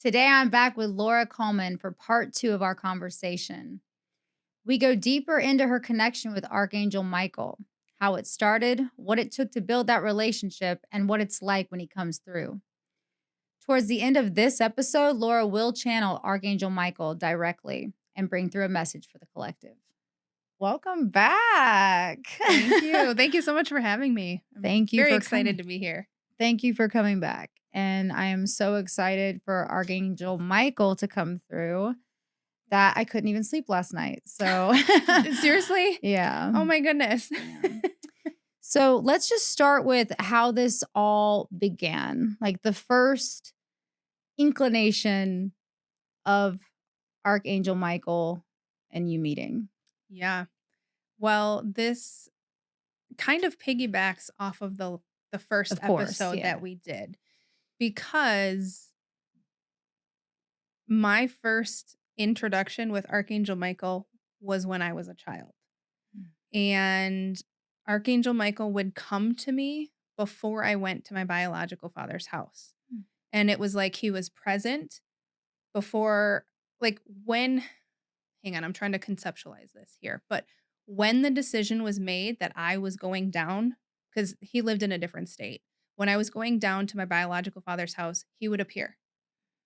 Today I'm back with Laura Coleman for part 2 of our conversation. We go deeper into her connection with Archangel Michael, how it started, what it took to build that relationship, and what it's like when he comes through. Towards the end of this episode, Laura will channel Archangel Michael directly and bring through a message for the collective. Welcome back. Thank you. Thank you so much for having me. I'm Thank you very for excited coming. to be here. Thank you for coming back. And I am so excited for Archangel Michael to come through that I couldn't even sleep last night. So, Seriously? yeah. Oh my goodness. Yeah. So, let's just start with how this all began. Like the first inclination of Archangel Michael and you meeting. Yeah. Well, this kind of piggybacks off of the first Of course, episode yeah. that we did, because my first introduction with Archangel Michael was when I was a child. And Archangel Michael would come to me before I went to my biological father's house. Mm. And it was like he was present before, like when, hang on, I'm trying to conceptualize this here. But when the decision was made that I was going down, because he lived in a different state, when I was going down to my biological father's house, he would appear.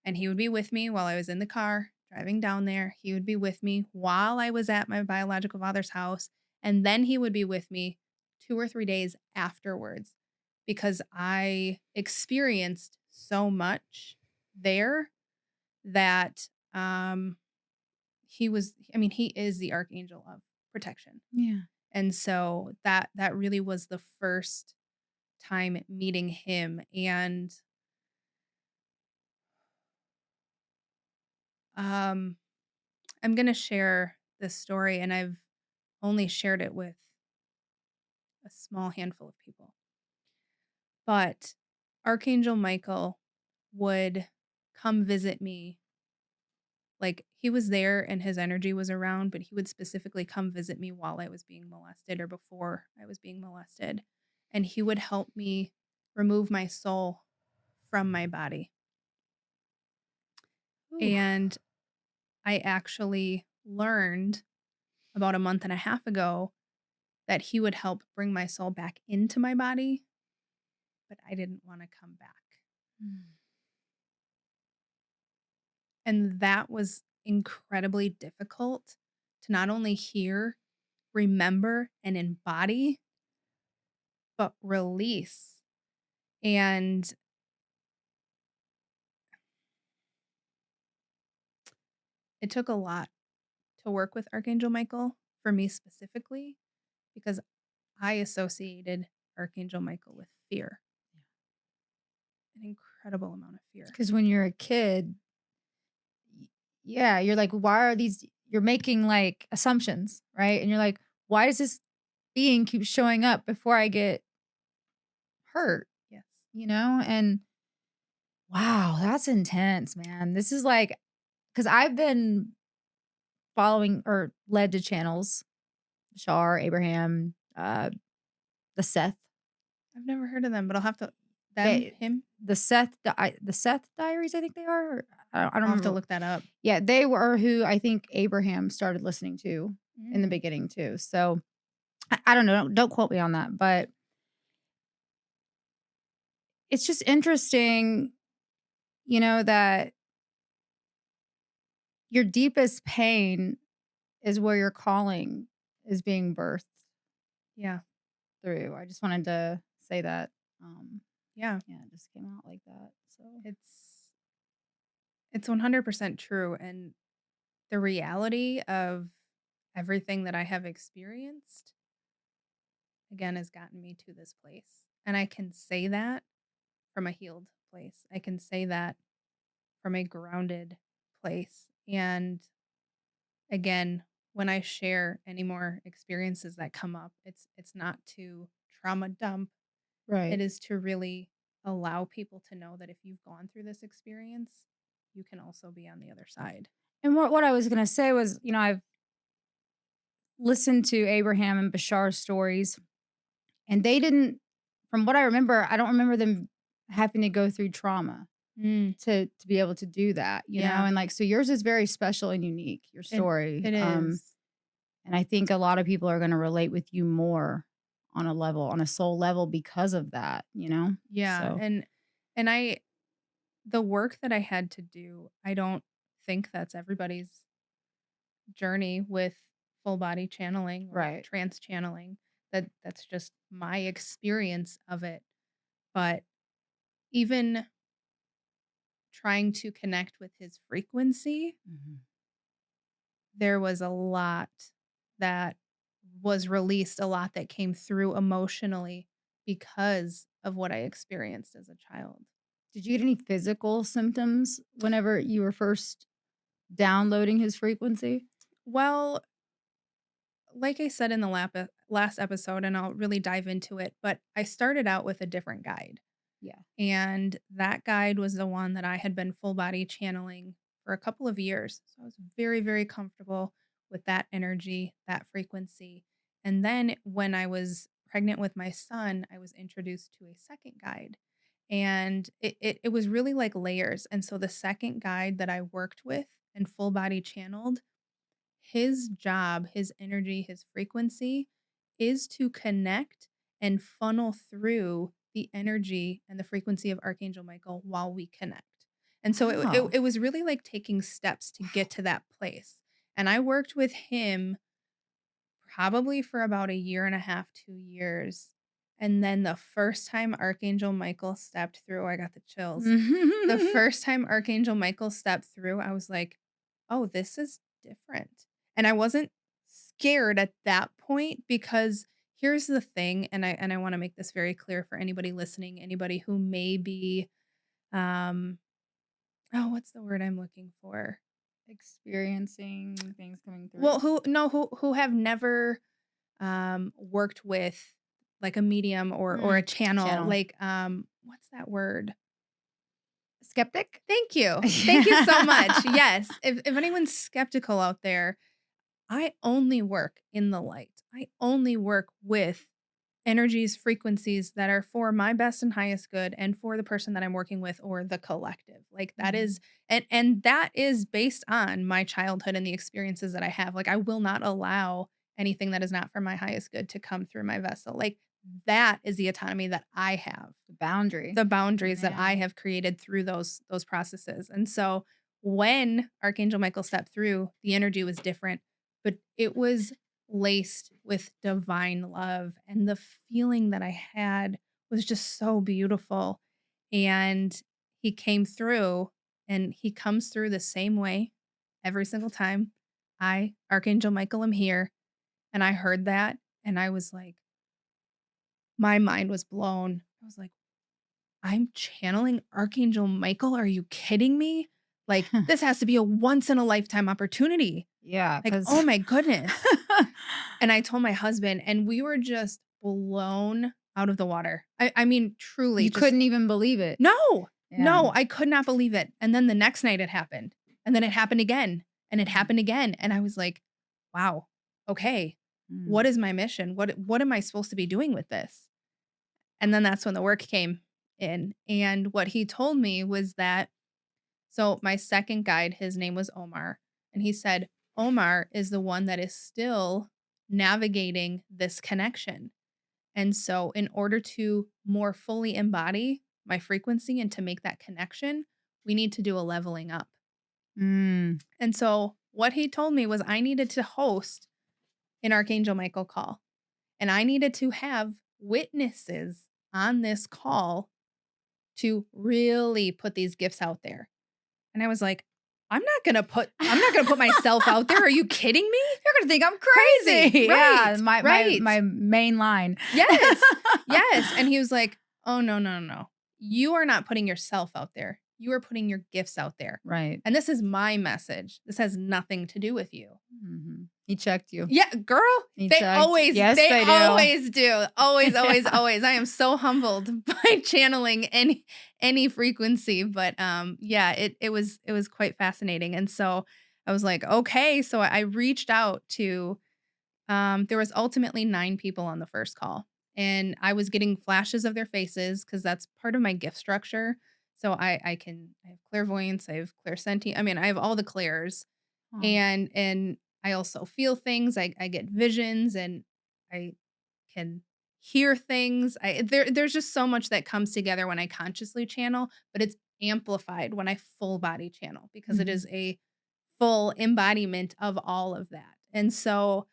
And he would be with me while I was in the car driving down there. He would be with me while I was at my biological father's house. And then he would be with me 2 or 3 days afterwards, because I experienced so much there that he is the archangel of protection. Yeah. And so that really was the first time meeting him. And I'm going to share this story, and I've only shared it with a small handful of people. But Archangel Michael would come visit me. Like, he was there and his energy was around, but he would specifically come visit me while I was being molested or before I was being molested. And he would help me remove my soul from my body. Ooh. And I actually learned about a month and a half ago that he would help bring my soul back into my body, but I didn't want to come back. Mm. And that was incredibly difficult to not only hear, remember, and embody, but release. And it took a lot to work with Archangel Michael for me specifically, because I associated Archangel Michael with fear. An incredible amount of fear. Because when you're a kid, yeah, you're like, why are these? You're making like assumptions, right? And you're like, why does this being keep showing up before I get hurt? Yes. And wow, that's intense, man. This is like, because I've been following or led to channels, Shar, Abraham, the Seth. I've never heard of them, but I'll have to him. The Seth Diaries, I think they are. I don't I'll have to remember. look that up. Yeah, they were who I think Abraham started listening to in the Mm. beginning too. So I don't know. Don't quote me on that, but it's just interesting, that your deepest pain is where your calling is being birthed Yeah. through. I just wanted to say that. Yeah. Yeah, it just came out like that. So It's 100% true. And the reality of everything that I have experienced, again, has gotten me to this place. And I can say that from a healed place. I can say that from a grounded place. And again, when I share any more experiences that come up, it's not to trauma dump. right. It is to really allow people to know that if you've gone through this experience, you can also be on the other side. And what I was gonna say was, I've listened to Abraham and Bashar's stories, and they didn't, from what I remember, I don't remember them having to go through trauma. Mm, to be able to do that, yeah, and, like, so yours is very special and unique, your it story, it is. and I think a lot of people are gonna relate with you more on a soul level because of that, Yeah, So and I the work that I had to do, I don't think that's everybody's journey with full body channeling or right. trance channeling. That's just my experience of it. But even trying to connect with his frequency, Mhm. there was a lot that was released, a lot that came through emotionally because of what I experienced as a child. Did you get any physical symptoms whenever you were first downloading his frequency? Well, like I said in the last episode, and I'll really dive into it, but I started out with a different guide. Yeah. And that guide was the one that I had been full body channeling for a couple of years. So I was very, very comfortable with that energy, that frequency. And then when I was pregnant with my son, I was introduced to a second guide. And it was really like layers. And so the second guide that I worked with and full body channeled, his job, his energy, his frequency is to connect and funnel through the energy and the frequency of Archangel Michael while we connect. And so Wow. it was really like taking steps to get to that place. And I worked with him probably for about a year and a half, 2 years. And then the first time Archangel Michael stepped through, I got the chills. The first time Archangel Michael stepped through, I was like, "Oh, this is different." And I wasn't scared at that point because here's the thing, and I wanna make this very clear for anybody listening, anybody who may be, um oh, what's the word I'm looking for? Experiencing things coming Well, through? who have never, worked with, like, a medium or a channel, Channel. like, what's that word? Skeptic? Thank you. Thank you so much. Yeah. Yes. If anyone's skeptical out there, I only work in the light. I only work with energies, frequencies that are for my best and highest good and for the person that I'm working with or the collective. Like that Mhm. is and that is based on my childhood and the experiences that I have. Like I will not allow anything that is not for my highest good to come through my vessel. Like that is the autonomy that I have, The boundary. the boundaries that I Man. have created through those processes. And so when Archangel Michael stepped through, the energy was different, but it was laced with divine love and the feeling that I had was just so beautiful. And he came through and he comes through the same way every single time. I, Archangel Michael, am here. And I heard that and I was like, my mind was blown. I was like, I'm channeling Archangel Michael, are you kidding me? Like, this has to be a once in a lifetime opportunity. Yeah, Like, 'cause oh my goodness. And I told my husband, and we were just blown out of the water. I mean, truly you just couldn't even believe it. no, Yeah. no, I could not believe it. And then the next night it happened. And then it happened again. And it Mm, happened again. And I was like, wow, okay, mm. what is my mission? What am I supposed to be doing with this? And then that's when the work came in. And what he told me was that so my second guide, his name was Omar, and he said, Omar is the one that is still navigating this connection. And so, in order to more fully embody my frequency and to make that connection, we need to do a leveling up. Mm. And so, what he told me was I needed to host an Archangel Michael call, and I needed to have witnesses on this call to really put these gifts out there. And I was like, I'm not gonna put myself out there. Are you kidding me? You're gonna think I'm Crazy. crazy. Yeah, Right. my Right. main line. Yes. Yes. And he was like, "Oh, no, no, no, no. You are not putting yourself out there. You are putting your gifts out there. Right. And this is my message. This has nothing to do with you." Mhm. He checked you. Yeah, girl, He they checked. always Yes, they they do. always do. Always, always, Yeah. always. I am so humbled by channeling any frequency, but yeah, it was quite fascinating. And so I was like, okay, so I reached out to there was ultimately 9 people on the first call. And I was getting flashes of their faces because that's part of my gift structure. So I have clairvoyance, I have clairsentient. I mean, I have all the clairs, Oh. and I also feel things. I get visions, and I can hear things. There's just so much that comes together when I consciously channel, but it's amplified when I full body channel because it is Mhm. a full embodiment of all of that. And so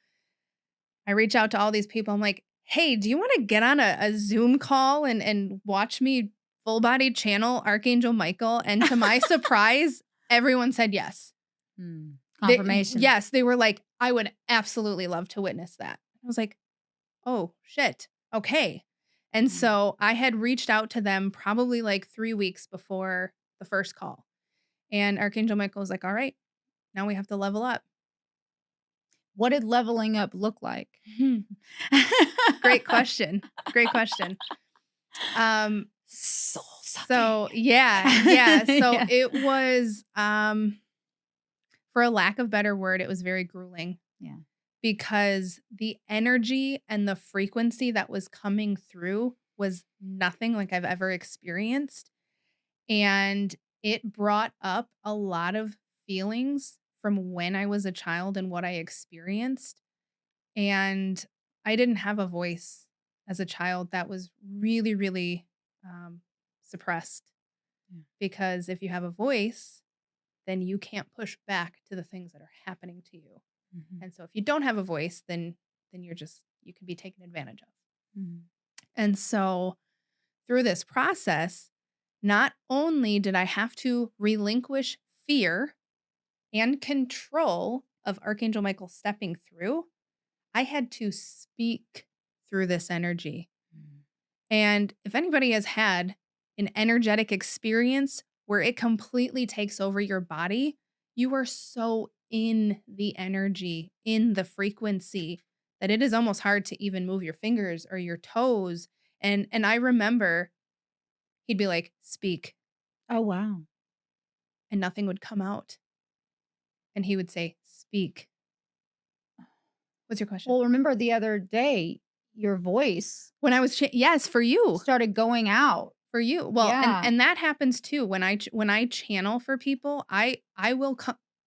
I reach out to all these people. I'm like, hey, do you want to get on a Zoom call and watch me full body channel Archangel Michael? And to my surprise, everyone said yes. Mm. They, Confirmation. yes, they were like, I would absolutely love to witness that. I was like, oh, shit. Okay. And Mm. so I had reached out to them probably like 3 weeks before the first call. And Archangel Michael was like, all right, now we have to level up. What did leveling up look like? Great question. Great question. Soul sucking. So yeah. So Yeah. it was, for a lack of better word, it was very grueling Yeah. because the energy and the frequency that was coming through was nothing like I've ever experienced. And it brought up a lot of feelings from when I was a child and what I experienced. And I didn't have a voice as a child that was really, really um, suppressed Yeah. because if you have a voice, then you can't push back to the things that are happening to you. Mhm. And so if you don't have a voice, then you can be taken advantage of. Mhm. And so through this process, not only did I have to relinquish fear and control of Archangel Michael stepping through, I had to speak through this energy. Mm. And if anybody has had an energetic experience where it completely takes over your body, you are so in the energy, in the frequency, that it is almost hard to even move your fingers or your toes. And I remember he'd be like, "Speak," Oh, wow. and nothing would come out. And he would say, "Speak." What's your question? Well, remember the other day, your voice When I was yes, for you. started going out. For you. Well, and Yeah. and that happens too when when I channel for people, I will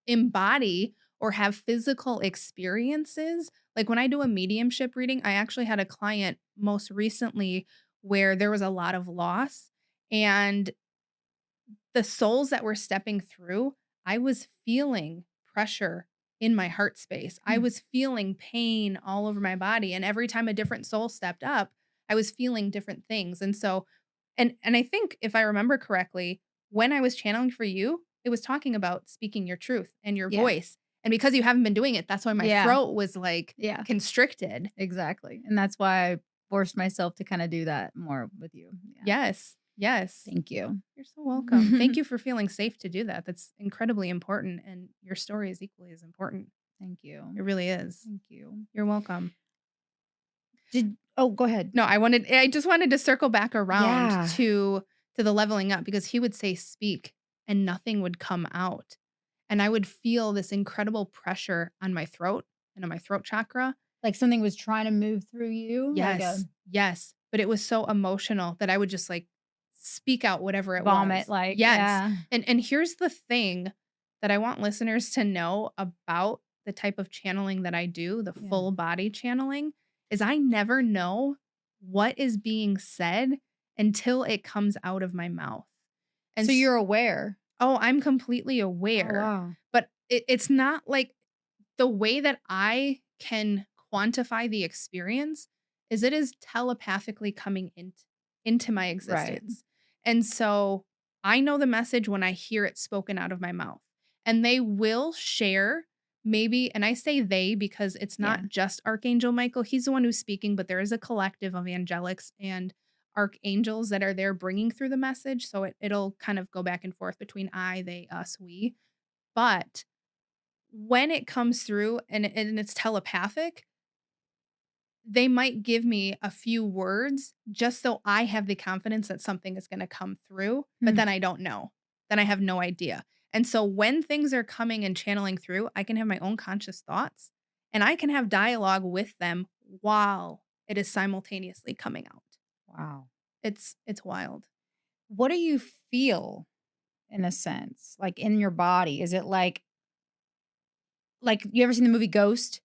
embody or have physical experiences. Like when I do a mediumship reading, I actually had a client most recently where there was a lot of loss, and the souls that were stepping through, I was feeling pressure in my heart space. I Mm. was feeling pain all over my body, and every time a different soul stepped up, I was feeling different things. And so and I think if I remember correctly, when I was channeling for you, it was talking about speaking your truth and your Yeah. voice. And because you haven't been doing it, that's why my Yeah. throat was like Yeah. constricted. Exactly. And that's why I forced myself to kinda do that more with you. Yeah. Yes. Yes. Thank you. You're so welcome. Thank you for feeling safe to do that. That's incredibly important, and your story is equally as important. Thank you. It really is. Thank you. You're welcome. Go ahead. No, I just wanted to circle back around Yeah. to the leveling up because he would say speak and nothing would come out. And I would feel this incredible pressure on my throat and on my throat chakra. Like something was trying to move through you, like a Yes. Yes. But it was so emotional that I would just like speak out whatever it vomit, was. like, Yes. yeah. And here's the thing that I want listeners to know about the type of channeling that I do, the Yeah. full body channeling, is I never know what is being said until it comes out of my mouth. And So you're aware. oh, I'm completely Oh, aware. wow. But it's not like the way that I can quantify the experience is it is telepathically coming into my Right. existence. And so I know the message when I hear it spoken out of my mouth. And they will share maybe, and I say they because it's Yeah. not just Archangel Michael. He's the one who's speaking, but there is a collective of angelics and archangels that are there bringing through the message. So it'll kind of go back and forth between I, they, us, we. But when it comes through and it's telepathic, they might give me a few words just so I have the confidence that something is gonna come through, but Hmm. then I don't know. Then I have no idea. And so when things are coming and channeling through, I can have my own conscious thoughts and I can have dialogue with them while it is simultaneously coming out. Wow. It's wild. what do you feel in a sense, like in your body? Is it like you ever seen the movie Ghost?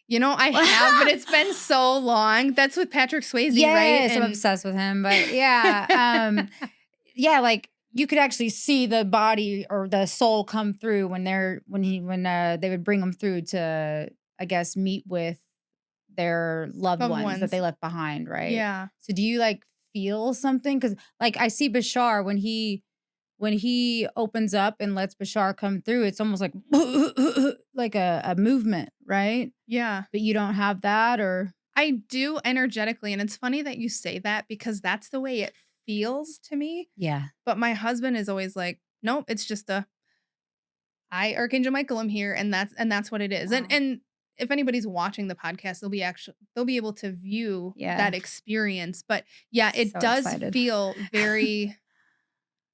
You know, I have, but it's been so long. That's with Patrick Swayze, right? Yes, I'm And obsessed with him. But yeah, yeah, like you could actually see the body or the soul come through when they would bring them through to, I guess, meet with their loved loved ones that ones. they left behind, right? Yeah. So do you like feel something? Because like I see Bashar when he opens up and lets Bashar come through, it's almost like like a movement, right? Yeah. But you don't have that, or I do energetically. And it's funny that you say that because that's the way it feels to me. yeah. But my husband is always like, nope, it's just I, Archangel Michael, am here, and that's what it is. Wow. And if anybody's watching the podcast, they'll be able to view Yeah. that experience. But yeah, it So does excited. feel very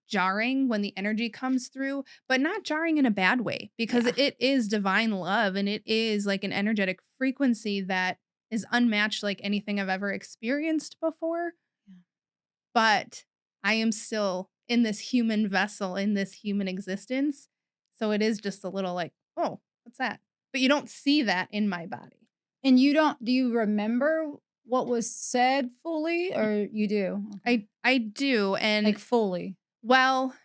jarring when the energy comes through, but not jarring in a bad way because Yeah. it is divine love and it is like an energetic frequency that is unmatched like anything I've ever experienced before. Yeah. But I am still in this human vessel, in this human existence. So it is just a little like, oh, what's that? But you don't see that in my body. And do you remember what was said fully, or you do? Okay. I do. And Like fully well,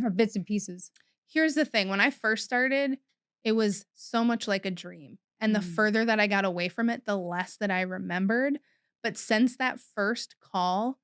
or bits and pieces. here's the thing. When I first started, it was so much like a dream. And the further that I got away from it, the less that I remembered. But since that first call,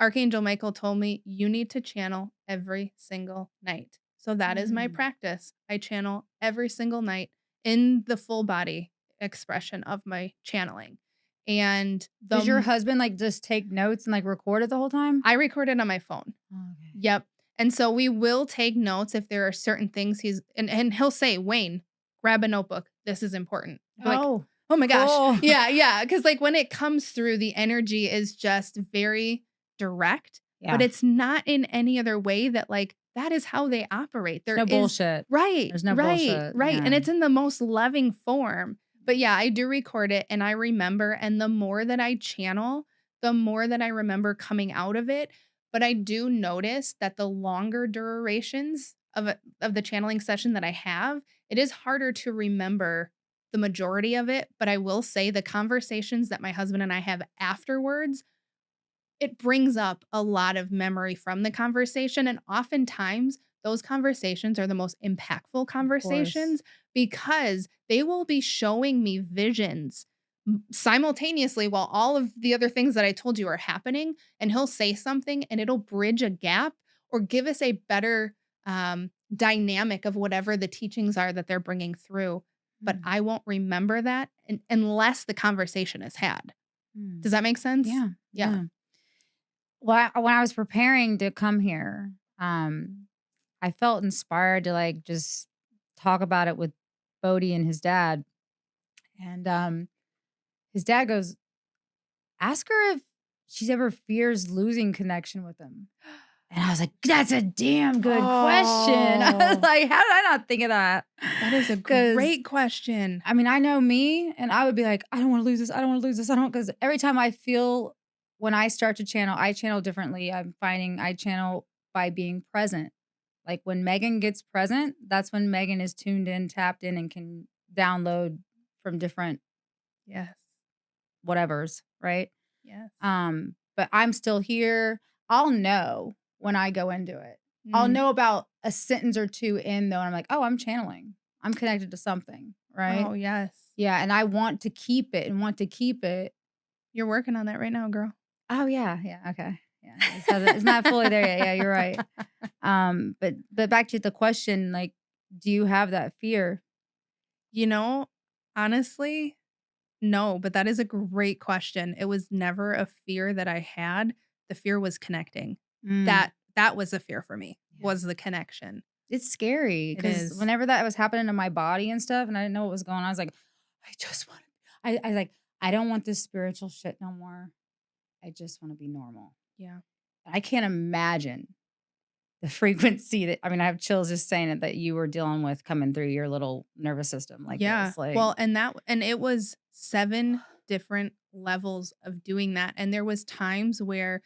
Archangel Michael told me, you need to channel every single night. So that is my practice. I channel every single night in the full body expression of my channeling. And Does your husband like just take notes and like record it the whole time? I record it on my phone. Okay. Yep. And so we will take notes if there are certain things and he'll say, Wayne, grab a notebook. This is important. Like, Oh my gosh. cool. Yeah, yeah. Because like when it comes through, the energy is just very direct, Yeah. but it's not in any other way that like that is how they operate. There's no bullshit. Right. There's no right, bullshit. Right. Yeah. And it's in the most loving form. But yeah, I do record it and I remember. And the more that I channel, the more that I remember coming out of it. But I do notice that the longer durations of the channeling session that I have, it is harder to remember the majority of it. But I will say the conversations that my husband and I have afterwards, it brings up a lot of memory from the conversation. And oftentimes those conversations are the most impactful conversations because they will be showing me visions simultaneously while all of the other things that I told you are happening. And he'll say something and it'll bridge a gap or give us a better dynamic of whatever the teachings are that they're bringing through. But I won't remember that unless the conversation is had. Does that make sense? Yeah. Yeah. Well, when I was preparing to come here, I felt inspired to like just talk about it with Bodhi and his dad. And his dad goes, ask her if she's ever fears losing connection with him. And I was like, that's a damn good question. I was like, how did I not think of that? That is a great question. I mean, I know me, and I would be like, I don't want to lose this. I don't want to lose this. Because every time I feel when I start to channel, I channel differently. I'm finding I channel by being present. Like when Megan gets present, that's when Megan is tuned in, tapped in, and can download from different whatevers, right? Yes. But I'm still here. I'll know when I go into it. I'll know about a sentence or two in though, and I'm like, oh, I'm channeling. I'm connected to something, right? Oh, yes. Yeah, and I want to keep it. You're working on that right now, girl. Oh yeah, okay. Yeah, it's not fully there yet. Yeah, you're right. But back to the question, like, do you have that fear? You know, honestly, no, but that is a great question. It was never a fear that I had. The fear was connecting. That was a fear for me, was the connection. It's scary because whenever that was happening to my body and stuff, and I didn't know what was going on, I was like, I just want to. I like, I don't want this spiritual shit no more. I just want to be normal. Yeah. I can't imagine the frequency that, I mean, I have chills just saying it, that you were dealing with coming through your little nervous system. Like, yeah. Like, well, and it was 7 different levels of doing that. And there was times where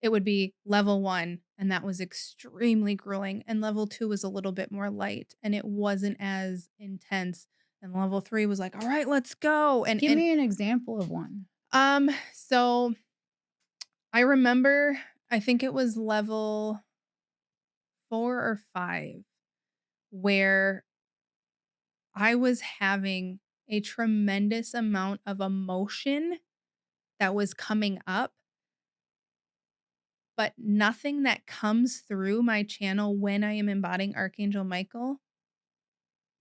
it would be level 1, and that was extremely grueling, and level 2 was a little bit more light, and it wasn't as intense, and level 3 was like, "All right, let's go." Give me an example of one. So I remember, I think it was level 4 or 5, where I was having a tremendous amount of emotion that was coming up, but nothing that comes through my channel when I am embodying Archangel Michael,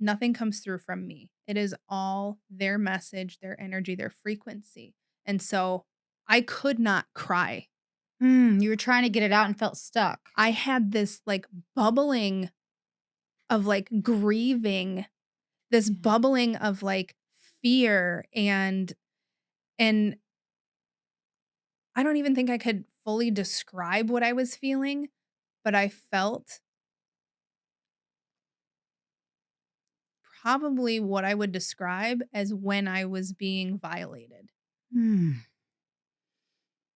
nothing comes through from me. It is all their message, their energy, their frequency. And so I could not cry. You were trying to get it out and felt stuck. I had this like bubbling of like grieving, this bubbling of like fear, and I don't even think I could fully describe what I was feeling, but I felt probably what I would describe as when I was being violated.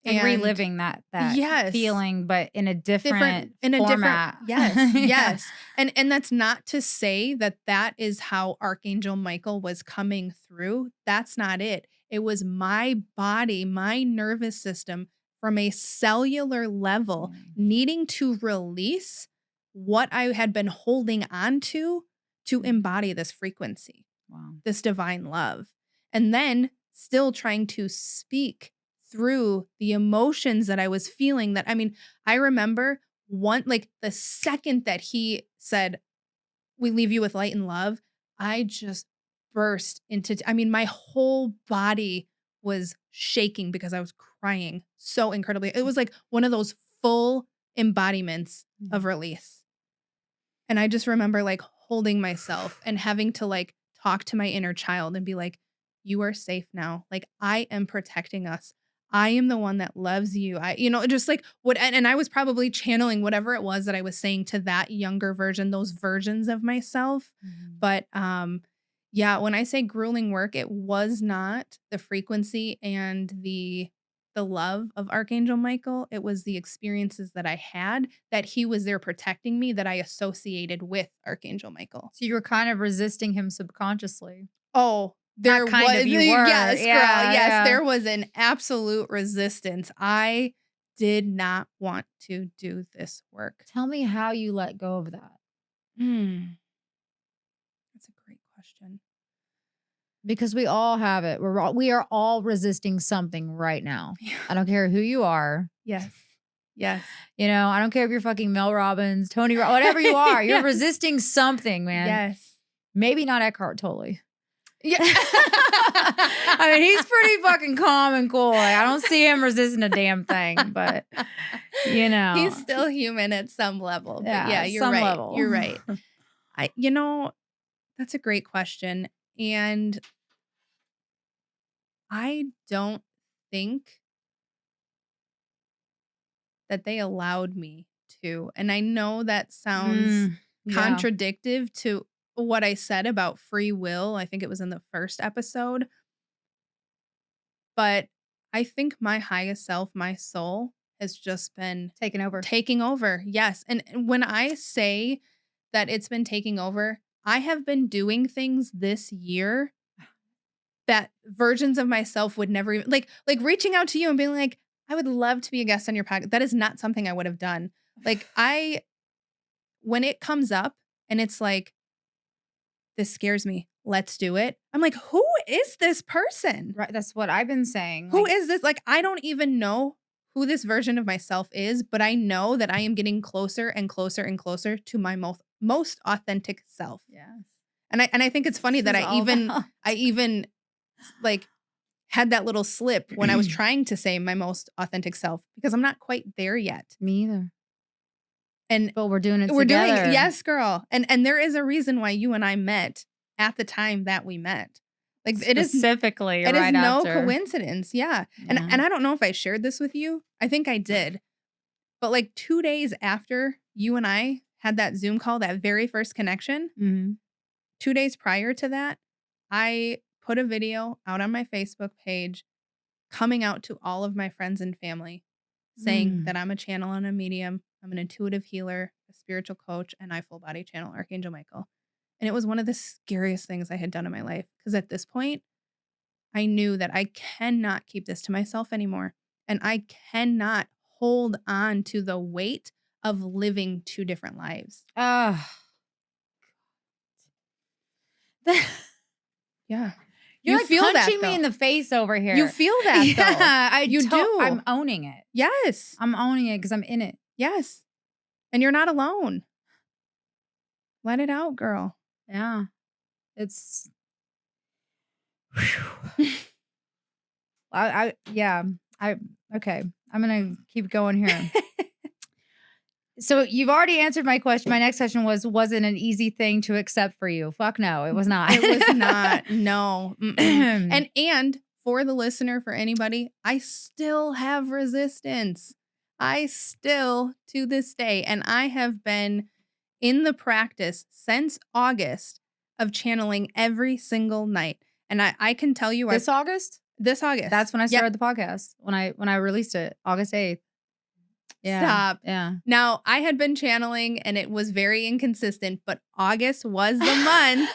Like And reliving that yes, feeling, but in a different format. Yes, Yeah. yes. And that's not to say that that is how Archangel Michael was coming through. That's not it. It was my body, my nervous system from a cellular level needing to release what I had been holding on to embody this frequency, this divine love. And then still trying to speak through the emotions that I was feeling. That, I mean, I remember like the second that he said, "We leave you with light and love," I just burst into, I mean, my whole body was shaking because I was crying so incredibly. It was like one of those full embodiments of release. And I just remember like holding myself and having to like talk to my inner child and be like, "You are safe now. Like, I am protecting us. I am the one that loves you." Just like what, and I was probably channeling whatever it was that I was saying to that younger version, those versions of myself. But yeah, when I say grueling work, it was not the frequency and the love of Archangel Michael. It was the experiences that I had, that he was there protecting me, that I associated with Archangel Michael. So you were kind of resisting him subconsciously. Oh, there Not kind was, of, you were. yes, girl, Yeah, yes, yeah. there was an absolute resistance. I did not want to do this work. Tell me how you let go of that. That's a great question. Because we all have it. We are all resisting something right now. Yeah. I don't care who you are. Yes. Yes. I don't care if you're fucking Mel Robbins, Tony, whatever you are. You're resisting something, man. Yes. Maybe not Eckhart Tolle. Yeah. I mean, he's pretty fucking calm and cool. Like, I don't see him resisting a damn thing, but he's still human at some level. But yeah, you're right. Level. You're right. That's a great question. And I don't think that they allowed me to. And I know that sounds contradictive to what I said about free will. I think it was in the first episode. But I think my highest self, my soul, has just been taking over. Yes. And when I say that it's been taking over, I have been doing things this year that versions of myself would never even, like reaching out to you and being like, "I would love to be a guest on your podcast." That is not something I would have done. Like, when it comes up and it's like, "This scares me. Let's do it." I'm like, who is this person? Right. That's what I've been saying. Who is this? Like, I don't even know who this version of myself is, but I know that I am getting closer and closer and closer to my most authentic self. Yes. And I think it's funny that I even like had that little slip when I was trying to say my most authentic self, because I'm not quite there yet. Me either. But we're doing it together. Yes, girl. And there is a reason why you and I met at the time that we met. Like, it is no coincidence. Yeah. And I don't know if I shared this with you. I think I did. But like 2 days after you and I had that Zoom call, that very first connection, 2 days prior to that, I put a video out on my Facebook page coming out to all of my friends and family saying that I'm a channel and a medium. I'm an intuitive healer, a spiritual coach, and I full body channel Archangel Michael. And it was one of the scariest things I had done in my life because at this point, I knew that I cannot keep this to myself anymore. And I cannot hold on to the weight of living 2 different lives. Ah. Yeah. You're You like feel that, punching me though. in the face over here. You feel that, though. You do. I'm owning it. Yes. I'm owning it because I'm in it. Yes. And you're not alone. Let it out, girl. Yeah. It's okay. I'm gonna keep going here. So you've already answered my question. My next question was it an easy thing to accept for you? Fuck no, it was not. It was not. No. And for the listener, for anybody, I still have resistance. I still, to this day, and I have been in the practice since August of channeling every single night. And I can tell you This August? This August. That's when I started the podcast. When I released it, August 8th. Yeah. Stop. Yeah. Now, I had been channeling and it was very inconsistent, but August was the month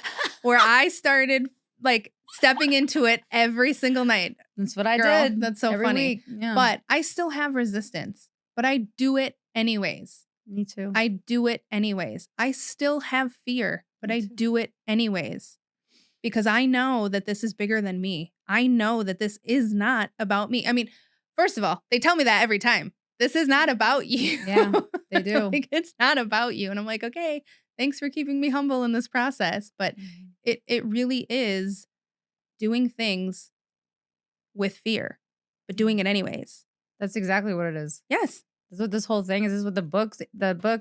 where I started like stepping into it every single night. That's what I Girl, did. that's so every funny. week. Yeah. But I still have resistance, but I do it anyways. Me too. I do it anyways. I still have fear, but I do it anyways because I know that this is bigger than me. I know that this is not about me. I mean, first of all, they tell me that every time. This is not about you. Yeah, they do. Like, it's not about you. And I'm like, okay, thanks for keeping me humble in this process. But it really is doing things with fear, but doing it anyways. That's exactly what it is. Yes. That's what this whole thing is. This is what the book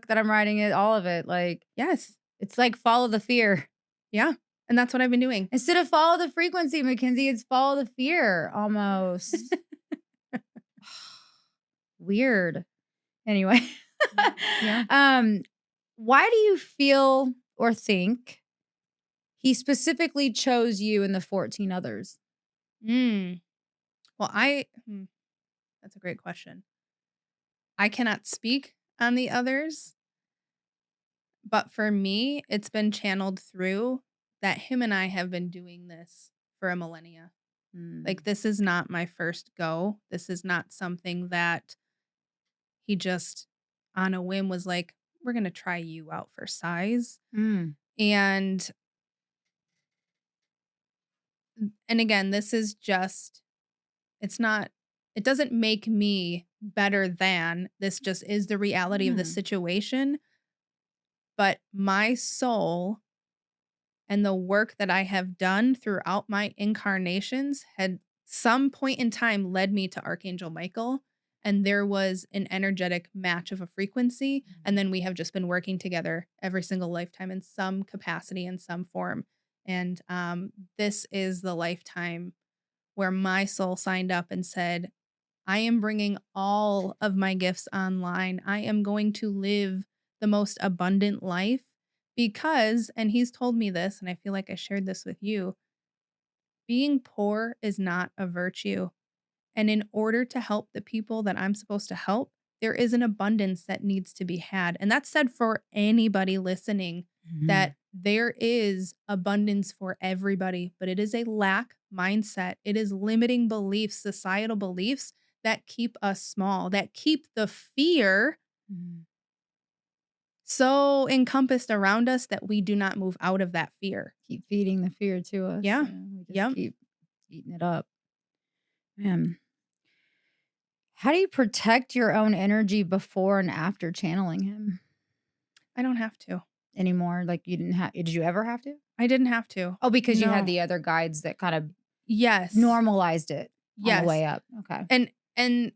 that I'm writing is, all of it. Like, yes. It's like follow the fear. Yeah. And that's what I've been doing. Instead of follow the frequency, Mackenzie, it's follow the fear almost. Weird. Anyway. Yeah. Why do you feel or think he specifically chose you and the 14 others? Well, that's a great question. I cannot speak on the others, but for me, it's been channeled through that him and I have been doing this for a millennia. Like, this is not my first go. This is not something that he just on a whim was like, we're going to try you out for size. And again, this is just, it doesn't make me better than, this just is the reality of the situation. But my soul and the work that I have done throughout my incarnations had some point in time led me to Archangel Michael. And there was an energetic match of a frequency. And then we have just been working together every single lifetime in some capacity, in some form. And this is the lifetime where my soul signed up and said, I am bringing all of my gifts online. I am going to live the most abundant life because, and he's told me this, and I feel like I shared this with you, being poor is not a virtue. And in order to help the people that I'm supposed to help, there is an abundance that needs to be had. And that's said for anybody listening, that there is abundance for everybody, but it is a lack mindset. It is limiting beliefs, societal beliefs that keep us small, that keep the fear so encompassed around us that we do not move out of that fear. Keep feeding the fear to us. Yeah. We just keep eating it up. Man. How do you protect your own energy before and after channeling him? I don't have to anymore. Like, you didn't have, did you ever have to? I didn't have to. Oh, because you had the other guides that kind of normalized it on the way up. Okay. And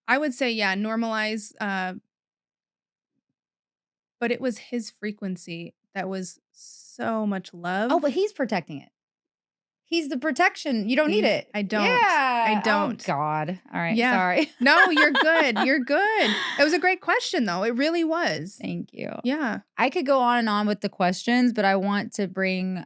I would say, normalize, but it was his frequency that was so much love. Oh, but he's protecting it. He's the protection. You don't need it. I don't. Yeah. I don't. Oh, God. All right. Yeah. Sorry. No, you're good. You're good. It was a great question, though. It really was. Thank you. Yeah. I could go on and on with the questions, but I want to bring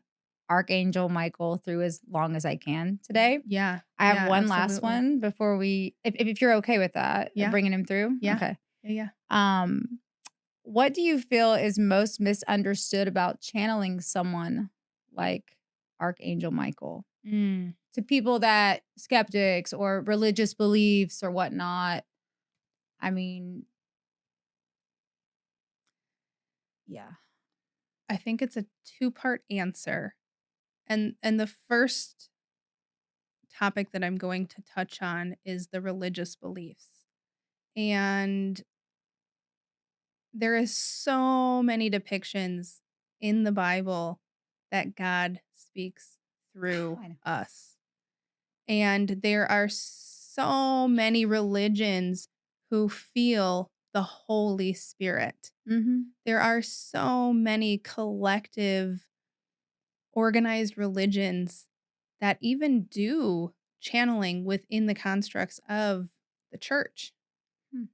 Archangel Michael through as long as I can today. Yeah. I have Yeah, one last absolutely. one before we if you're okay with that, Yeah. bringing him through? Yeah. Okay. Yeah, yeah. Um, what do you feel is most misunderstood about channeling someone like Archangel Michael? Mm. To people that skeptics or religious beliefs or whatnot. I mean, yeah. I think it's a two-part answer. And the first topic that I'm going to touch on is the religious beliefs. And there is so many depictions in the Bible that God speaks through I know. us. And there are so many religions who feel the Holy Spirit. Mhm. There are so many collective, organized religions that even do channeling within the constructs of the church, Hmm.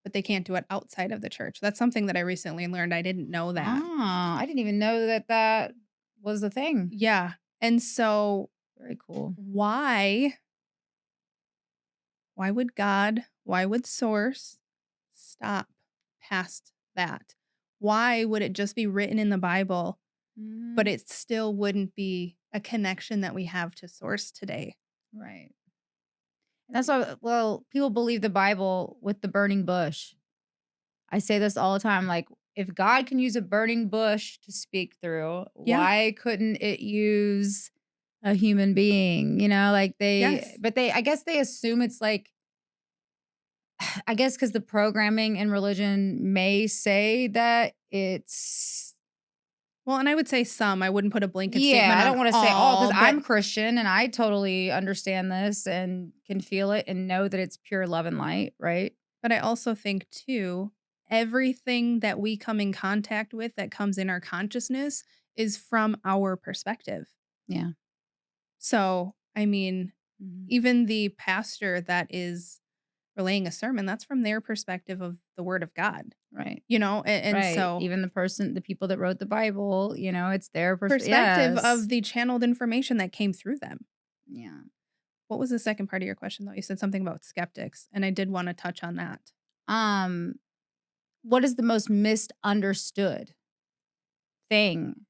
but they can't do it outside of the church. That's something that I recently learned. I didn't know that. Ah, I didn't even know that that was a thing. Yeah. And so Very cool. why would God, why would source stop past that? Why would it just be written in the Bible, but Mhm. it still wouldn't be a connection that we have to source today? Right. And that's why well, people believe the Bible with the burning bush. I say this all the time, like, if God can use a burning bush to speak through, Yeah. why couldn't it use a human being? You know, like Yes. they I guess they assume it's like I guess because the programming in religion may say that it's Well, and I would say some. I wouldn't put a blanket yeah, statement I on don't wanna say all because 'cause all, but I'm Christian and I totally understand this and can feel it and know that it's pure love and light, right? I also think too, everything that we come in contact with that comes in our consciousness is from our perspective. Yeah. So, I mean, Mhm. even the pastor that is relaying a sermon, that's from their perspective of the word of God, Right. and Right. so Even the people that wrote the Bible, it's their perspective yes. of the channeled information that came through them. Yeah. What was the second part of your question though? You said something about skeptics, and I did want to touch on that. Um, what is the most misunderstood thing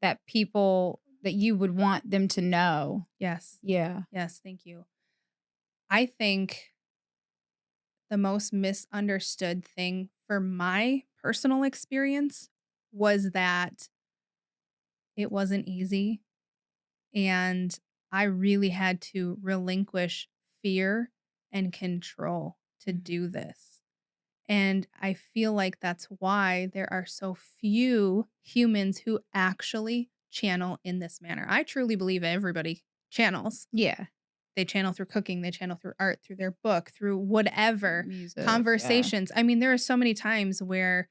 that people that you would want them to know? Yes. Yeah. Yes, thank you. I think the most misunderstood thing for my personal experience was that it wasn't easy, and I really had to relinquish fear and control to Mhm. do this. And I feel like that's why there are so few humans who actually channel in this manner. I truly believe everybody channels. Yeah. They channel through cooking, they channel through art, through their book, through whatever, Music. Yeah. conversations. I mean, there are so many times where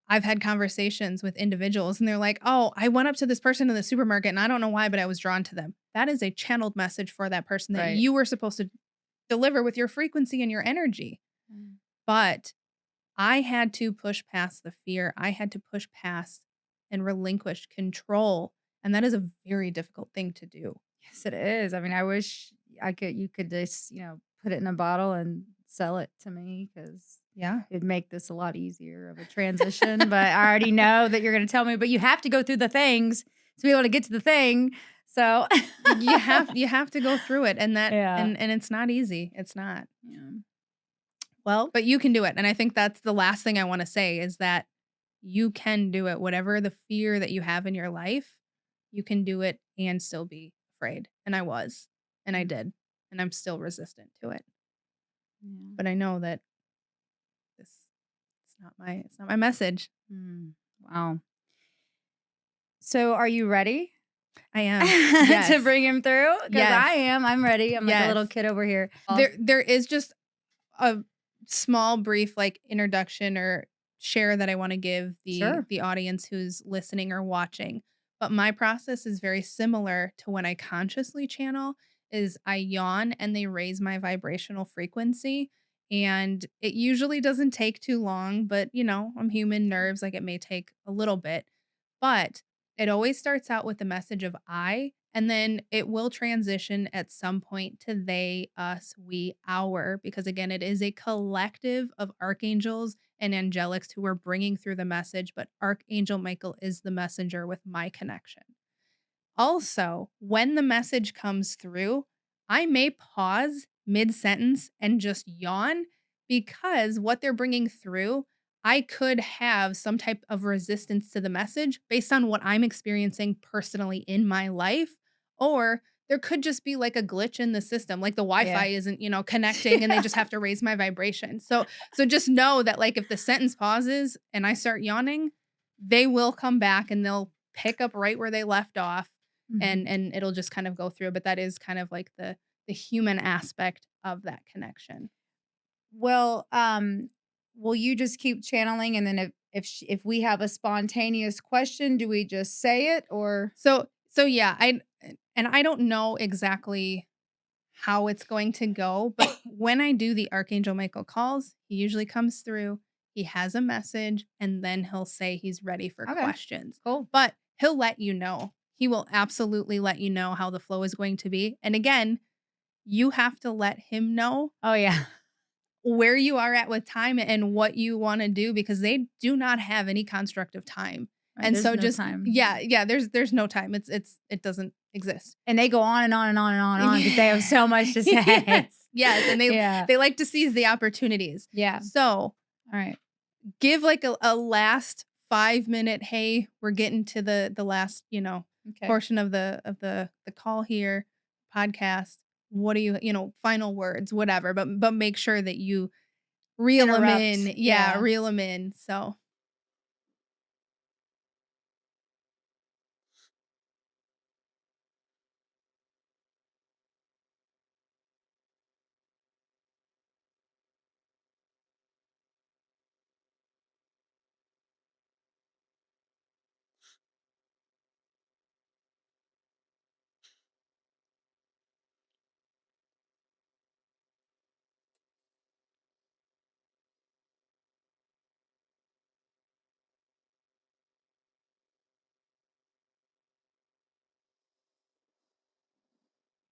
I've had conversations with individuals and they're like, "Oh, I went up to this person in the supermarket and I don't know why, but I was drawn to them." That is a channeled message for that person that Right. you were supposed to deliver with your frequency and your energy. Mm. But I had to push past the fear. I had to push past and relinquish control. And that is a very difficult thing to do. Yes, it is. I mean, I wish you could just, put it in a bottle and sell it to me because Yeah. it'd make this a lot easier of a transition. But I already know that you're gonna tell me, but you have to go through the things to be able to get to the thing. So You have to go through it, and that yeah. and it's not easy. It's not. Yeah. Well, But you can do it. And I think that's the last thing I want to say is that you can do it. Whatever the fear that you have in your life, you can do it and still be afraid. And I was, and I mm, did, and I'm still resistant to it. yeah. But I know that this it's not my message. Mm, wow. So are you ready I am. to Yes. bring him through? Because Yes. I am. I'm ready. I'm like a Yes. little kid over here. There is just a small brief like introduction or share that I want to give Sure. the audience who's listening or watching. But my process is very similar to when I consciously channel is I yawn and they raise my vibrational frequency, and it usually doesn't take too long, but I'm human, nerves, like it may take a little bit. But It always starts out with the message of I, and then it will transition at some point to they, us, we, our, because again, it is a collective of archangels and angelics who are bringing through the message, but Archangel Michael is the messenger with my connection. Also, when the message comes through, I may pause mid sentence and just yawn because what they're bringing through, I could have some type of resistance to the message based on what I'm experiencing personally in my life. Or there could just be like a glitch in the system, like the Yeah. Wi-Fi isn't, connecting and they Yeah. just have to raise my vibration. So just know that like if the sentence pauses and I start yawning, they will come back and they'll pick up right where they left off and Mhm. and it'll just kind of go through, but that is kind of like the human aspect of that connection. Well, will you just keep channeling, and then if we have a spontaneous question, do we just say it, or So yeah, I don't know exactly how it's going to go, but when I do the Archangel Michael calls, he usually comes through, he has a message, and then he'll say he's ready for okay, questions. cool. But he'll let you know. He will absolutely let you know how the flow is going to be. And again, you have to let him know Oh yeah. where you are at with time and what you wanna do because they do not have any construct of time. Right, And there's so no just time. yeah, there's no time. It doesn't exist. And they go on and on and on and on and on because they have Yeah. so much to say. Yes, yes, and Yeah. they like to seize the opportunities. Yeah. So, Alright. give like a last 5-minute, "Hey, we're getting to the last, Okay. portion of the call here, podcast. What do final words, whatever, but make sure that you reel them Interrupt. in. Yeah, Yeah. reel them in, so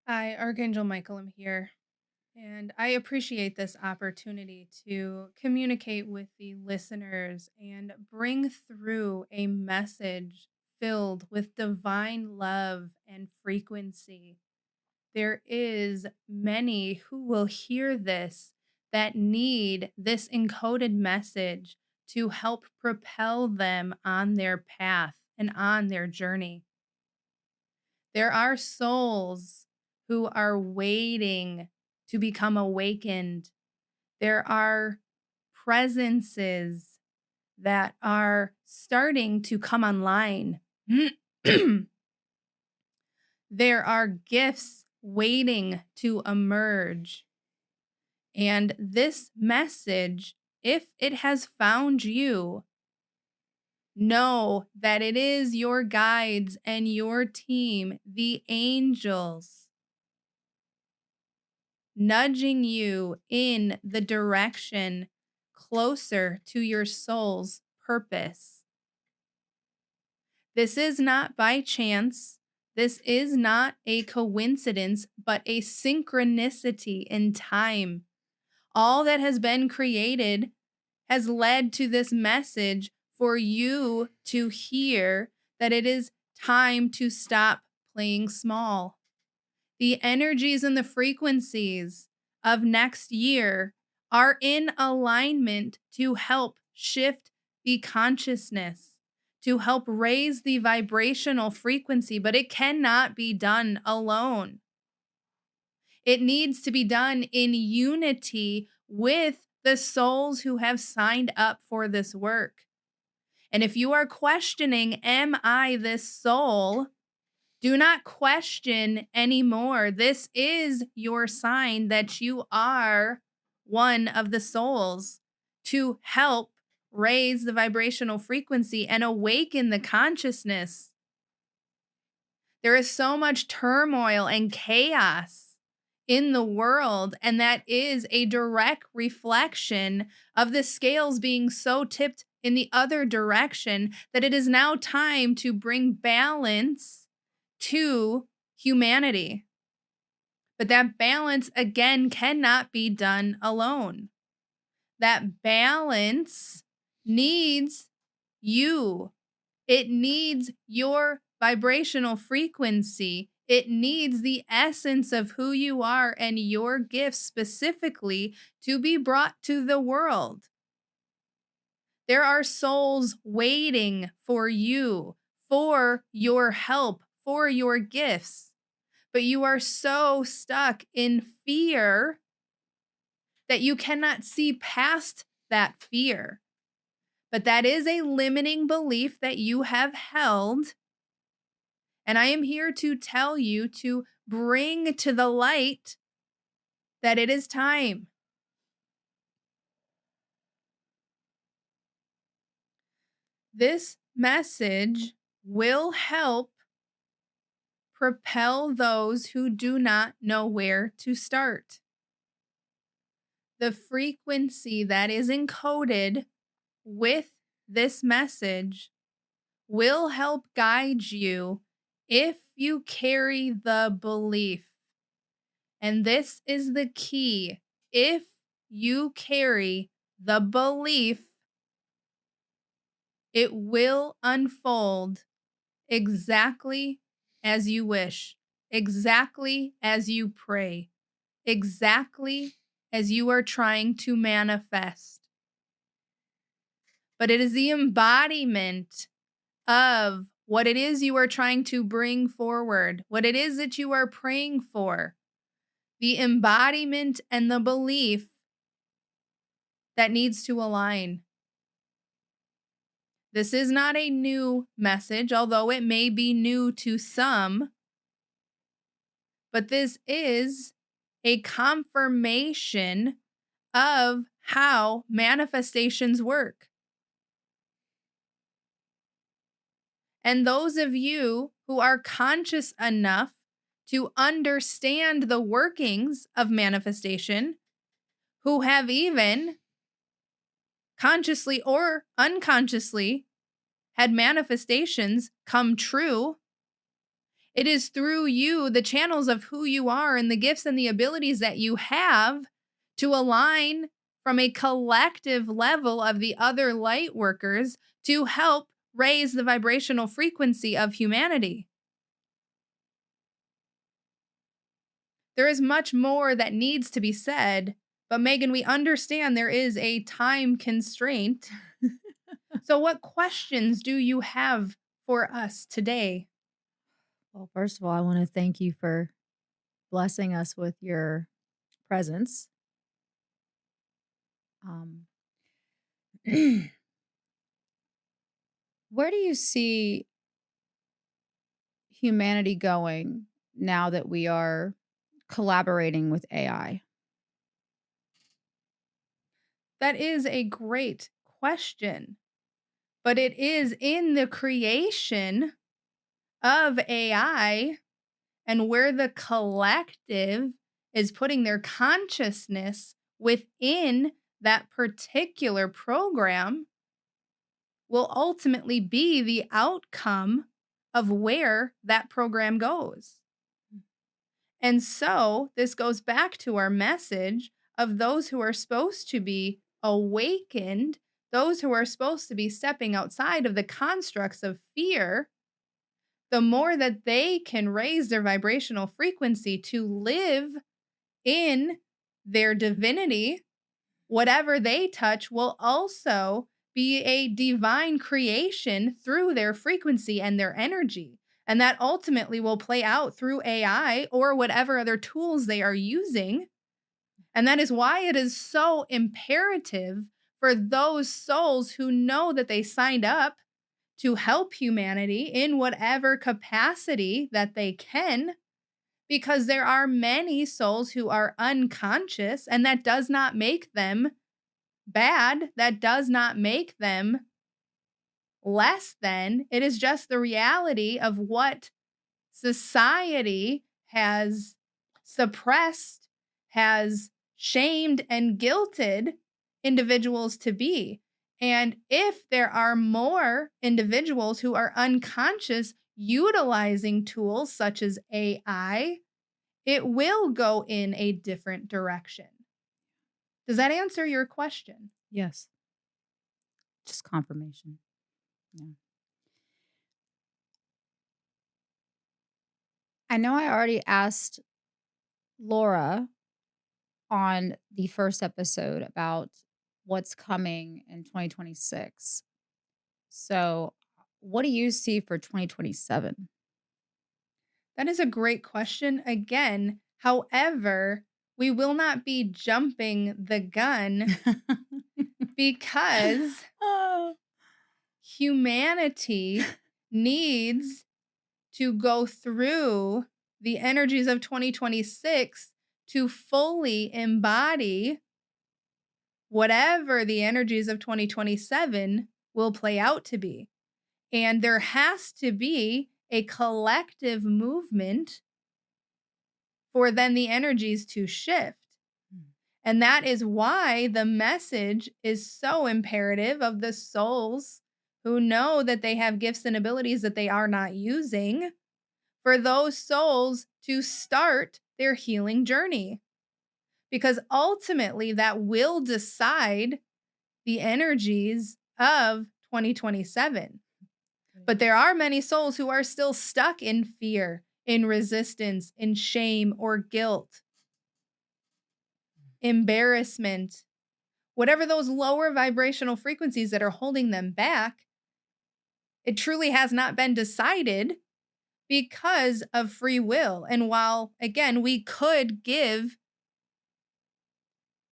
Hi, Archangel Michael, I'm here, and I appreciate this opportunity to communicate with the listeners and bring through a message filled with divine love and frequency. There is many who will hear this that need this encoded message to help propel them on their path and on their journey. There are souls who are waiting to become awakened. There are presences that are starting to come online. There are gifts waiting to emerge. And this message, if it has found you, know that it is your guides and your team, the angels, nudging you in the direction closer to your soul's purpose. This is not by chance. This is not a coincidence, but a synchronicity in time. All that has been created has led to this message for you to hear that it is time to stop playing small. The energies and the frequencies of next year are in alignment to help shift the consciousness, to help raise the vibrational frequency, but it cannot be done alone. It needs to be done in unity with the souls who have signed up for this work. And if you are questioning, am I this soul? Do not question anymore. This is your sign that you are one of the souls to help raise the vibrational frequency and awaken the consciousness. There is so much turmoil and chaos in the world, and that is a direct reflection of the scales being so tipped in the other direction, that it is now time to bring balance to humanity. But that balance, again, cannot be done alone. That balance needs you. It needs your vibrational frequency. It needs the essence of who you are and your gifts specifically to be brought to the world. There are souls waiting for you, for your help, for your gifts. But you are so stuck in fear that you cannot see past that fear. But that is a limiting belief that you have held. And I am here to tell you to bring to the light that it is time. This message will help propel those who do not know where to start. The frequency that is encoded with this message will help guide you if you carry the belief. And this is the key. If you carry the belief, it will unfold exactly as you wish, exactly as you pray, exactly as you are trying to manifest. But it is the embodiment of what it is you are trying to bring forward, what it is that you are praying for, the embodiment and the belief that needs to align. This is not a new message, although it may be new to some, but this is a confirmation of how manifestations work. And those of you who are conscious enough to understand the workings of manifestation, who have even consciously or unconsciously had manifestations come true, it is through you, the channels of who you are and the gifts and the abilities that you have, to align from a collective level of the other light workers to help raise the vibrational frequency of humanity. There is much more that needs to be said, but Megan, we understand there is a time constraint. So what questions do you have for us today? Well, first of all, I want to thank you for blessing us with your presence. Um, where do you see humanity going now that we are collaborating with AI? That is a great question, but it is in the creation of AI and where the collective is putting their consciousness within that particular program will ultimately be the outcome of where that program goes. And so this goes back to our message of those who are supposed to be awakened, those who are supposed to be stepping outside of the constructs of fear. The more that they can raise their vibrational frequency to live in their divinity, whatever they touch will also be a divine creation through their frequency and their energy. And that ultimately will play out through AI or whatever other tools they are using. And that is why it is so imperative for those souls who know that they signed up to help humanity in whatever capacity that they can, because there are many souls who are unconscious, and that does not make them bad. That does not make them less than. It is just the reality of what society has suppressed, has shamed and guilted individuals to be. And if there are more individuals who are unconscious utilizing tools such as AI, it will go in a different direction. Does that answer your question? Yes. Just confirmation. Yeah. I know I already asked Laura on the first episode about what's coming in 2026. So, what do you see for 2027? That is a great question again. However, we will not be jumping the gun because Oh. humanity needs to go through the energies of 2026 to fully embody whatever the energies of 2027 will play out to be. And there has to be a collective movement for then the energies to shift. And that is why the message is so imperative of the souls who know that they have gifts and abilities that they are not using, for those souls to start their healing journey. Because ultimately, that will decide the energies of 2027. But there are many souls who are still stuck in fear, in resistance, in shame or guilt, embarrassment, whatever those lower vibrational frequencies that are holding them back. It truly has not been decided because of free will. And while, again, we could give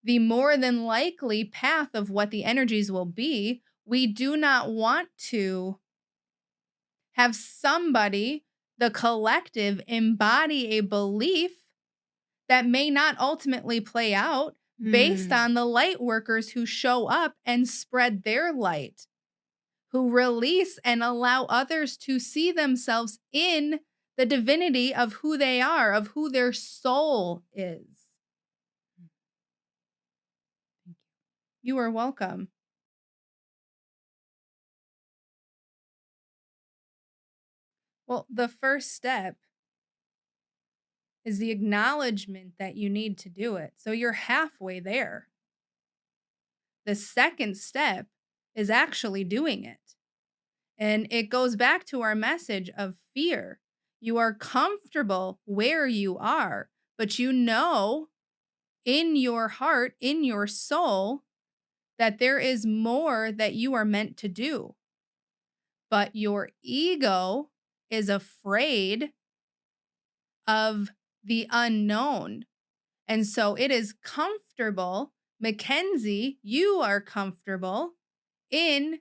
the more than likely path of what the energies will be, we do not want to have somebody, the collective, embody a belief that may not ultimately play out based on the light workers who show up and spread their light, who release and allow others to see themselves in the divinity of who they are, of who their soul is. You are welcome. Well, the first step is the acknowledgement that you need to do it. So you're halfway there. The second step is actually doing it. And it goes back to our message of fear. You are comfortable where you are, but you know in your heart, in your soul, that there is more that you are meant to do. But your ego is afraid of the unknown. And so it is comfortable. Mackenzie, you are comfortable in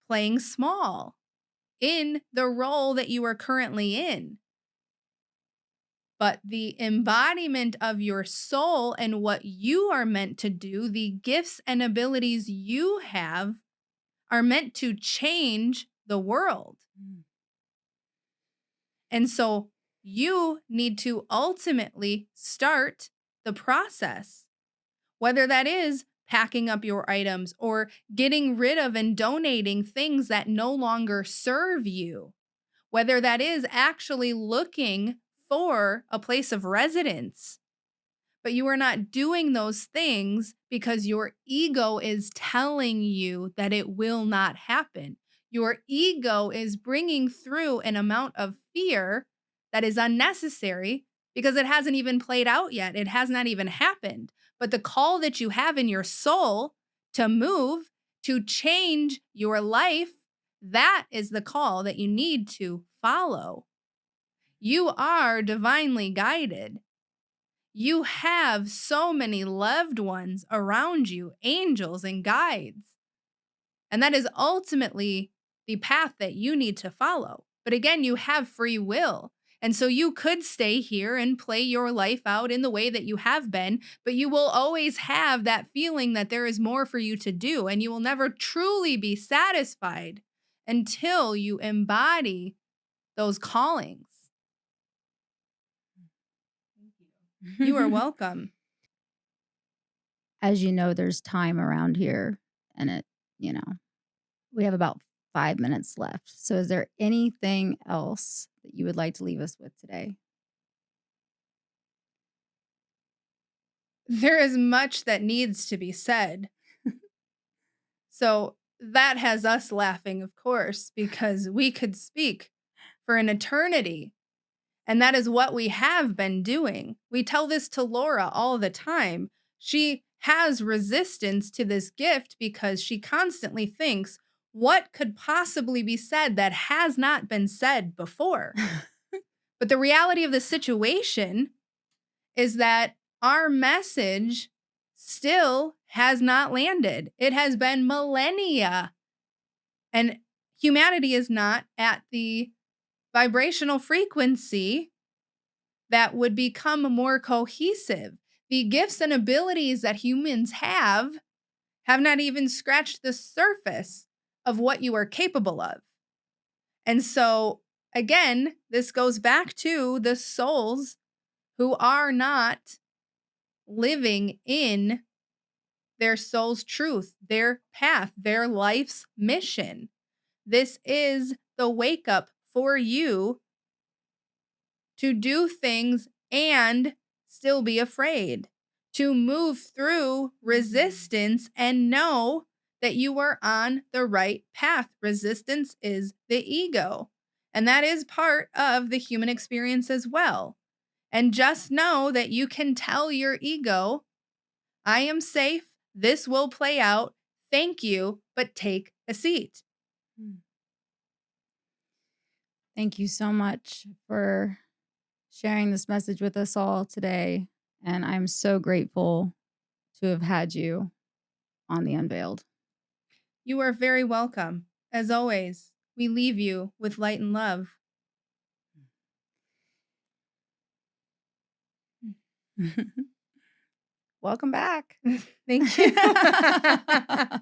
playing small, in the role that you are currently in. But the embodiment of your soul and what you are meant to do, the gifts and abilities you have, are meant to change the world. And so you need to ultimately start the process, whether that is packing up your items or getting rid of and donating things that no longer serve you, whether that is actually looking for a place of residence. But you are not doing those things because your ego is telling you that it will not happen. Your ego is bringing through an amount of fear that is unnecessary because it hasn't even played out yet. It has not even happened. But the call that you have in your soul to move, to change your life, that is the call that you need to follow. You are divinely guided. You have so many loved ones around you, angels and guides. And that is ultimately the path that you need to follow. But again, you have free will. And so you could stay here and play your life out in the way that you have been, but you will always have that feeling that there is more for you to do, and you will never truly be satisfied until you embody those callings. You are welcome. As you know, there's time around here, and it you know, we have about 5 minutes left. So is there anything else that you would like to leave us with today? There is much that needs to be said. So that has us laughing, of course, because we could speak for an eternity. And that is what we have been doing. We tell this to Laura all the time. She has resistance to this gift because she constantly thinks, what could possibly be said that has not been said before? But the reality of the situation is that our message still has not landed. It has been millennia. And humanity is not at the vibrational frequency that would become more cohesive. The gifts and abilities that humans have not even scratched the surface of what you are capable of. And so, again, this goes back to the souls who are not living in their soul's truth, their path, their life's mission. This is the wake up for you to do things and still be afraid, to move through resistance and know that you are on the right path. Resistance is the ego, and that is part of the human experience as well. And just know that you can tell your ego, I am safe. This will play out. Thank you, but take a seat. Thank you so much for sharing this message with us all today. And I'm so grateful to have had you on the Unveiled. You are very welcome. As always, we leave you with light and love. Welcome back. Thank you. Thank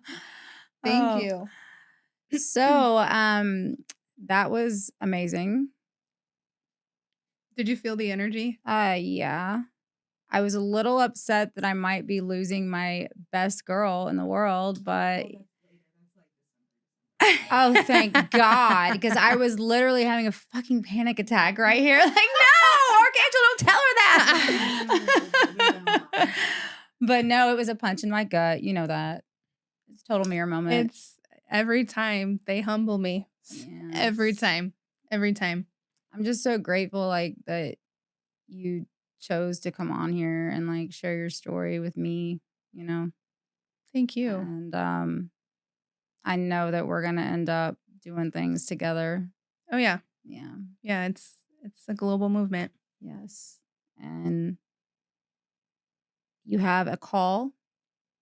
Oh. you. So, that was amazing. Did you feel the energy? Yeah. I was a little upset that I might be losing my best girl in the world, but oh, thank God, because I was literally having a fucking panic attack right here. Like, no, Archangel, don't tell her that. But no, it was a punch in my gut. You know that. It's a total mirror moment. It's every time they humble me. Yes. Every time. Every time. I'm just so grateful, like, that you chose to come on here and like share your story with me, you know. Thank you. And I know that we're gonna end up doing things together. Oh yeah. Yeah. Yeah, it's a global movement. Yes. And you have a call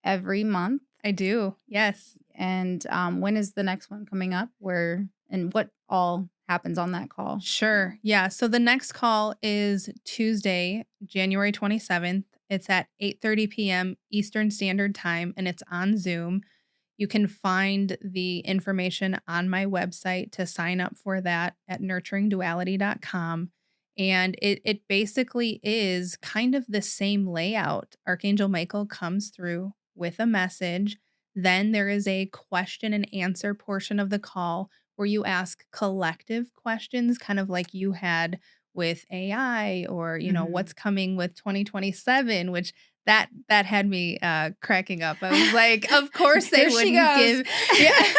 every month. I do. Yes. And when is the next one coming up? Where and what all happens on that call? Sure. Yeah. So the next call is Tuesday, January 27th. It's at 8:30 p.m. Eastern Standard Time, and it's on Zoom. You can find the information on my website to sign up for that at nurturingduality.com. And it basically is kind of the same layout. Archangel Michael comes through with a message. Then there is a question and answer portion of the call where you ask collective questions, kind of like you had with AI or, what's coming with 2027, which that had me cracking up. I was like, of course they Here she wouldn't goes. give. Yeah.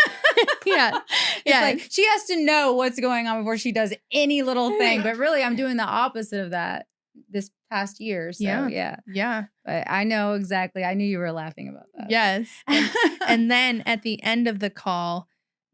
Yeah. It's Yeah. like she has to know what's going on before she does any little thing. But really, I'm doing the opposite of that this past year. So yeah. Yeah. But I know exactly. I knew you were laughing about that. Yes. And then at the end of the call,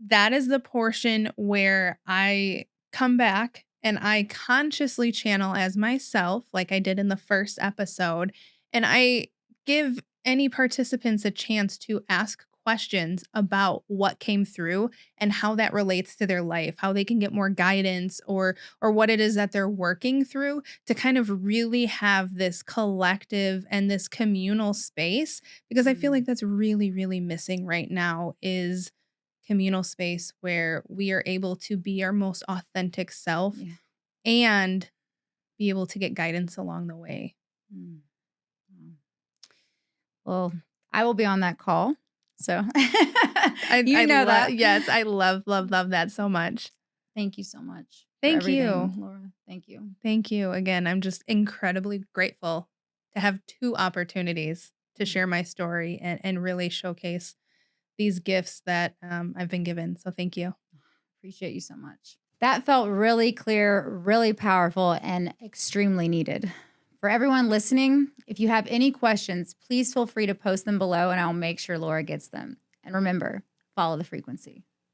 that is the portion where I come back and I consciously channel as myself, like I did in the first episode. And I give any participants a chance to ask questions about what came through and how that relates to their life, how they can get more guidance or what it is that they're working through to kind of really have this collective and this communal space, because I feel like that's really, really missing right now is communal space where we are able to be our most authentic self and be able to get guidance along the way. Well, I will be on that call. So I you know that. yes, I love, love, love that so much. Thank you so much for Thank you. everything, Laura. Thank you. Thank you. Again, I'm just incredibly grateful to have 2 opportunities to share my story and really showcase these gifts that, I've been given. So thank you. Appreciate you so much. That felt really clear, really powerful, and extremely needed. For everyone listening, if you have any questions, please feel free to post them below and I'll make sure Laura gets them. And remember, follow the frequency.